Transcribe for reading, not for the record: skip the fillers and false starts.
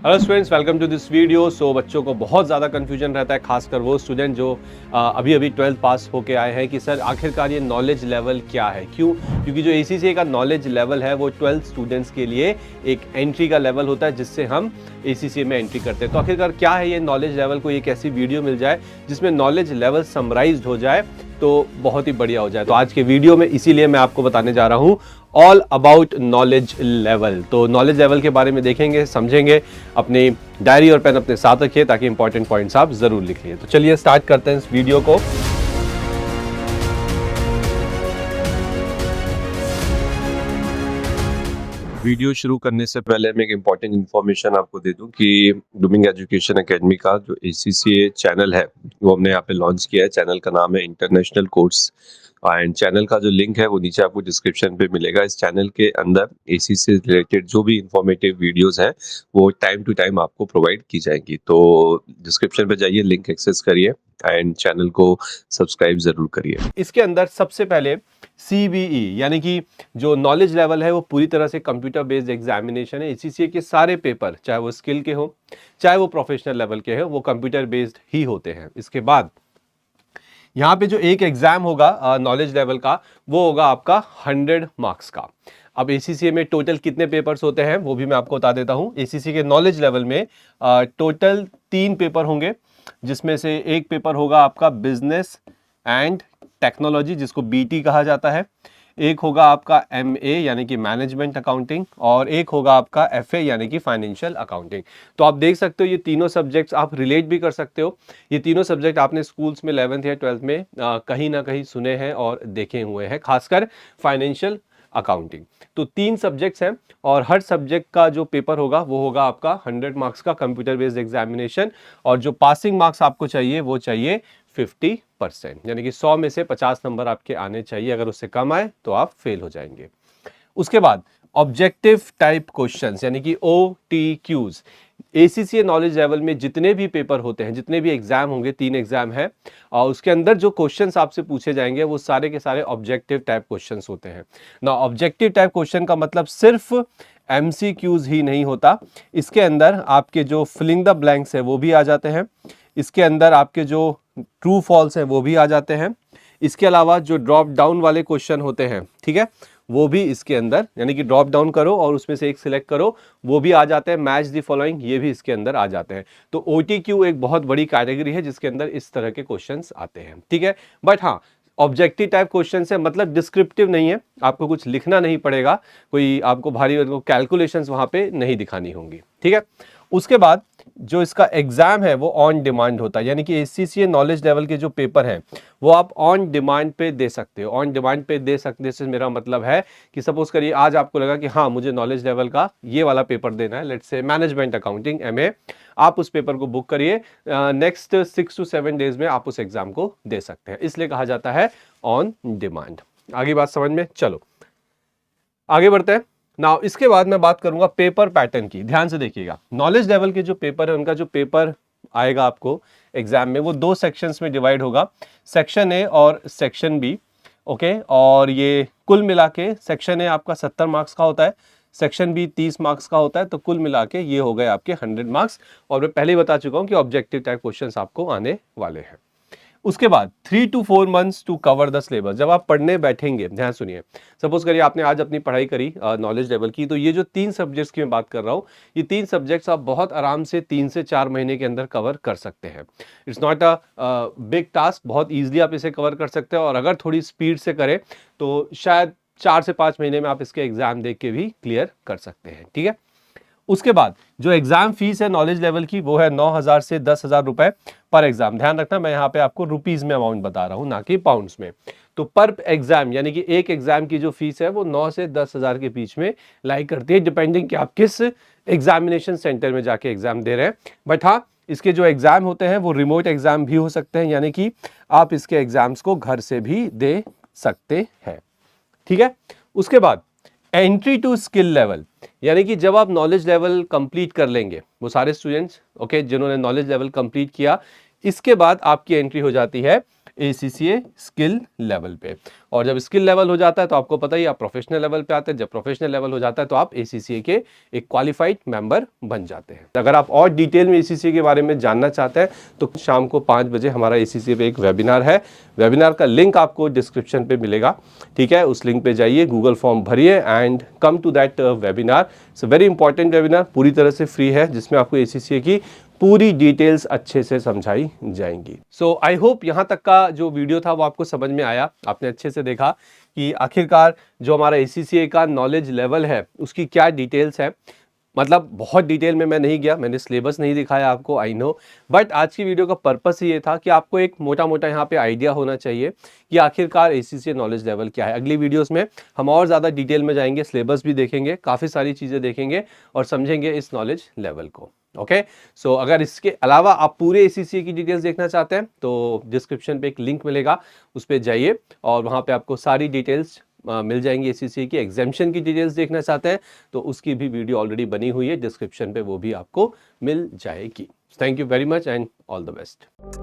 Hello students, welcome to this video. So बच्चों को बहुत ज़्यादा कन्फ्यूजन रहता है, खासकर वो स्टूडेंट जो अभी अभी 12th पास होके आए हैं कि सर आखिरकार ये नॉलेज लेवल क्या है। क्यों? क्योंकि जो ACCA का नॉलेज लेवल है वो 12th स्टूडेंट्स के लिए एक एंट्री का लेवल होता है जिससे हम ACCA में एंट्री करते हैं। तो आखिरकार क्या है ये नॉलेज लेवल, को एक ऐसी वीडियो मिल जाए जिसमें नॉलेज लेवल समराइज्ड हो जाए तो बहुत ही बढ़िया हो जाए। तो आज के वीडियो में इसीलिए मैं आपको बताने जा रहा हूँ ऑल अबाउट नॉलेज लेवल। तो नॉलेज लेवल के बारे में देखेंगे, समझेंगे। अपनी डायरी और पेन अपने साथ रखिए ताकि इंपॉर्टेंट पॉइंट्स आप जरूर लिख लिए। तो चलिए स्टार्ट करते हैं इस वीडियो को। वीडियो शुरू करने से पहले मैं एक इम्पॉर्टेंट इन्फॉर्मेशन आपको दे दूं कि ब्लूमिंग एजुकेशन एकेडमी का जो ACCA चैनल है वो हमने यहाँ पे लॉन्च किया है। चैनल का नाम है इंटरनेशनल कोर्स एंड चैनल का जो लिंक है वो नीचे आपको डिस्क्रिप्शन पे मिलेगा। इस चैनल के अंदर ACCA से रिलेटेड जो भी इंफॉर्मेटिव वीडियोस हैं वो टाइम टू टाइम आपको प्रोवाइड की जाएंगी। तो डिस्क्रिप्शन पे जाइए, लिंक एक्सेस करिए एंड चैनल को सब्सक्राइब जरूर करिए। इसके अंदर सबसे पहले CBE यानी कि जो नॉलेज लेवल है वो पूरी तरह से कंप्यूटर बेस्ड एग्जामिनेशन है। ACCA के सारे पेपर, चाहे वो स्किल के हो चाहे वो प्रोफेशनल लेवल के हो, वो कंप्यूटर बेस्ड ही होते हैं। इसके बाद यहाँ पे जो एक एग्जाम होगा नॉलेज लेवल का, वो होगा आपका 100 मार्क्स का। अब ACCA में टोटल कितने पेपर्स होते हैं वो भी मैं आपको बता देता हूँ। ACCA के नॉलेज लेवल में टोटल 3 पेपर होंगे, जिसमें से एक पेपर होगा आपका बिजनेस एंड टेक्नोलॉजी, जिसको BT कहा जाता है। एक होगा आपका MA यानी कि मैनेजमेंट अकाउंटिंग, और एक होगा आपका FA यानी कि फाइनेंशियल अकाउंटिंग। तो आप देख सकते हो ये तीनों सब्जेक्ट्स आप रिलेट भी कर सकते हो। ये तीनों सब्जेक्ट आपने स्कूल्स में 11th या 12th में कहीं ना कहीं सुने हैं और देखे हुए हैं, खासकर फाइनेंशियल अकाउंटिंग। तो 3 सब्जेक्ट्स हैं और हर सब्जेक्ट का जो पेपर होगा वो होगा आपका 100 मार्क्स का कंप्यूटर बेस्ड एग्जामिनेशन। और जो पासिंग मार्क्स आपको चाहिए वो चाहिए 50%, यानी कि 100 में से 50 नंबर आपके आने चाहिए। अगर उससे कम आए तो आप फेल हो जाएंगे। उसके बाद ऑब्जेक्टिव टाइप क्वेश्चंस यानी कि OTQs। ACCA नॉलेज लेवल में जितने भी पेपर होते हैं, जितने भी एग्जाम होंगे, 3 एग्जाम है, और उसके अंदर जो क्वेश्चंस आपसे पूछे जाएंगे वो सारे के सारे ऑब्जेक्टिव टाइप क्वेश्चंस होते हैं ना। ऑब्जेक्टिव टाइप क्वेश्चन का मतलब सिर्फ MCQs ही नहीं होता। इसके अंदर आपके जो फिलिंग द ब्लैंक्स है वो भी आ जाते हैं। इसके अंदर आपके जो ट्रू फॉल्स हैं वो भी आ जाते हैं। इसके अलावा जो ड्रॉप डाउन वाले क्वेश्चन होते हैं, ठीक है, वो भी इसके अंदर, यानी कि ड्रॉप डाउन करो और उसमें से एक सिलेक्ट करो, वो भी आ जाते हैं। मैच द फॉलोइंग, ये भी इसके अंदर आ जाते हैं। तो OTQ एक बहुत बड़ी कैटेगरी है जिसके अंदर इस तरह के क्वेश्चंस आते हैं, ठीक है। बट हाँ, ऑब्जेक्टिव टाइप क्वेश्चन है, मतलब डिस्क्रिप्टिव नहीं है, आपको कुछ लिखना नहीं पड़ेगा, कोई आपको भारी कैलकुलेशंस वहां पे नहीं दिखानी होंगी, ठीक है। उसके बाद जो इसका एग्जाम है वो ऑन डिमांड होता है, यानी कि ACCA नॉलेज लेवल के जो पेपर हैं वो आप ऑन डिमांड पे दे सकते हो। ऑन डिमांड पे दे सकते से मेरा मतलब है कि सपोज करिए आज आपको लगा कि हाँ मुझे नॉलेज लेवल का ये वाला पेपर देना है, let's say management accounting MA, आप उस पेपर को बुक करिए, नेक्स्ट 6 to 7 डेज में आप उस एग्जाम को दे सकते हैं, इसलिए कहा जाता है ऑन डिमांड। आगे बात समझ में? चलो आगे बढ़ते हैं। नाउ इसके बाद मैं बात करूंगा पेपर पैटर्न की। ध्यान से देखिएगा, नॉलेज लेवल के जो पेपर है उनका जो पेपर आएगा आपको एग्जाम में वो 2 सेक्शंस में डिवाइड होगा, सेक्शन A और सेक्शन B। ओके, और ये कुल मिला के सेक्शन A आपका 70 मार्क्स का होता है, सेक्शन B 30 मार्क्स का होता है। तो कुल मिला के ये हो गए आपके 100 मार्क्स। और मैं पहले ही बता चुका हूं कि ऑब्जेक्टिव टाइप क्वेश्चंस आपको आने वाले हैं। उसके बाद 3 to 4 months to cover the syllabus. जब आप पढ़ने बैठेंगे, ध्यान सुनिए, सपोज करिए आपने आज अपनी पढ़ाई करी नॉलेज लेवल की, तो ये जो 3 सब्जेक्ट्स की मैं बात कर रहा हूँ, ये 3 सब्जेक्ट्स आप बहुत आराम से 3 से 4 महीने के अंदर कवर कर सकते हैं। It's not a big task, बहुत ईजिली आप इसे कवर कर सकते हैं। और अगर थोड़ी स्पीड से करें तो शायद 4 से 5 महीने में आप इसके एग्जाम देख के भी क्लियर कर सकते हैं, ठीक है। उसके बाद जो एग्जाम फीस है नॉलेज लेवल की वो है 9,000 से 10,000 रुपए पर एग्जाम। ध्यान रखना, मैं यहाँ पे आपको रुपीज में अमाउंट बता रहा हूँ, ना कि पाउंड्स में। तो पर एग्जाम यानी कि एक एग्जाम की जो फीस है वो 9 से 10,000 के बीच में लाई करती है, डिपेंडिंग कि आप किस एग्जामिनेशन सेंटर में जाके एग्जाम दे रहे हैं। बट हाँ, इसके जो एग्जाम होते हैं वो रिमोट एग्जाम भी हो सकते हैं, यानी कि आप इसके एग्जाम्स को घर से भी दे सकते हैं, ठीक है। उसके बाद एंट्री टू स्किल लेवल, यानी कि जब आप नॉलेज लेवल कंप्लीट कर लेंगे, वो सारे स्टूडेंट्स ओके जिन्होंने नॉलेज लेवल कंप्लीट किया, इसके बाद आपकी एंट्री हो जाती है ACCA स्किल लेवल पे। और जब स्किल लेवल हो जाता है तो आपको पता ही आप प्रोफेशनल लेवल पे आते हैं, जब प्रोफेशनल लेवल हो जाता है तो आप ACCA के एक क्वालिफाइड मेंबर बन जाते हैं। अगर आप और डिटेल में ACCA के बारे में जानना चाहते हैं तो शाम को 5 बजे हमारा ACCA पे एक वेबिनार है। वेबिनार का लिंक आपको डिस्क्रिप्शन पे मिलेगा, ठीक है। उस लिंक पे जाइए, गूगल फॉर्म भरिए and come to that webinar. It's very important webinar, पूरी तरह से फ्री है, जिसमें आपको ACCA की पूरी डिटेल्स अच्छे से समझाई जाएंगी। सो आई होप यहाँ तक का जो वीडियो था वो आपको समझ में आया, आपने अच्छे से देखा कि आखिरकार जो हमारा ACCA का नॉलेज लेवल है उसकी क्या डिटेल्स है। मतलब बहुत डिटेल में मैं नहीं गया, मैंने सिलेबस नहीं दिखाया आपको, आई नो, बट आज की वीडियो का पर्पस ये था कि आपको एक मोटा मोटा यहाँ पे आइडिया होना चाहिए कि आखिरकार ACCA नॉलेज लेवल क्या है। अगली वीडियोस में हम और ज़्यादा डिटेल में जाएंगे, सिलेबस भी देखेंगे, काफ़ी सारी चीज़ें देखेंगे और समझेंगे इस नॉलेज लेवल को। ओके, सो अगर इसके अलावा आप पूरे ACCA की डिटेल्स देखना चाहते हैं तो डिस्क्रिप्शन पे एक लिंक मिलेगा, उस पर जाइए और वहाँ पे आपको सारी डिटेल्स मिल जाएंगी। ACCA की एग्जामिनेशन की डिटेल्स देखना चाहते हैं तो उसकी भी वीडियो ऑलरेडी बनी हुई है, डिस्क्रिप्शन पे वो भी आपको मिल जाएगी। Thank you very much and all the best.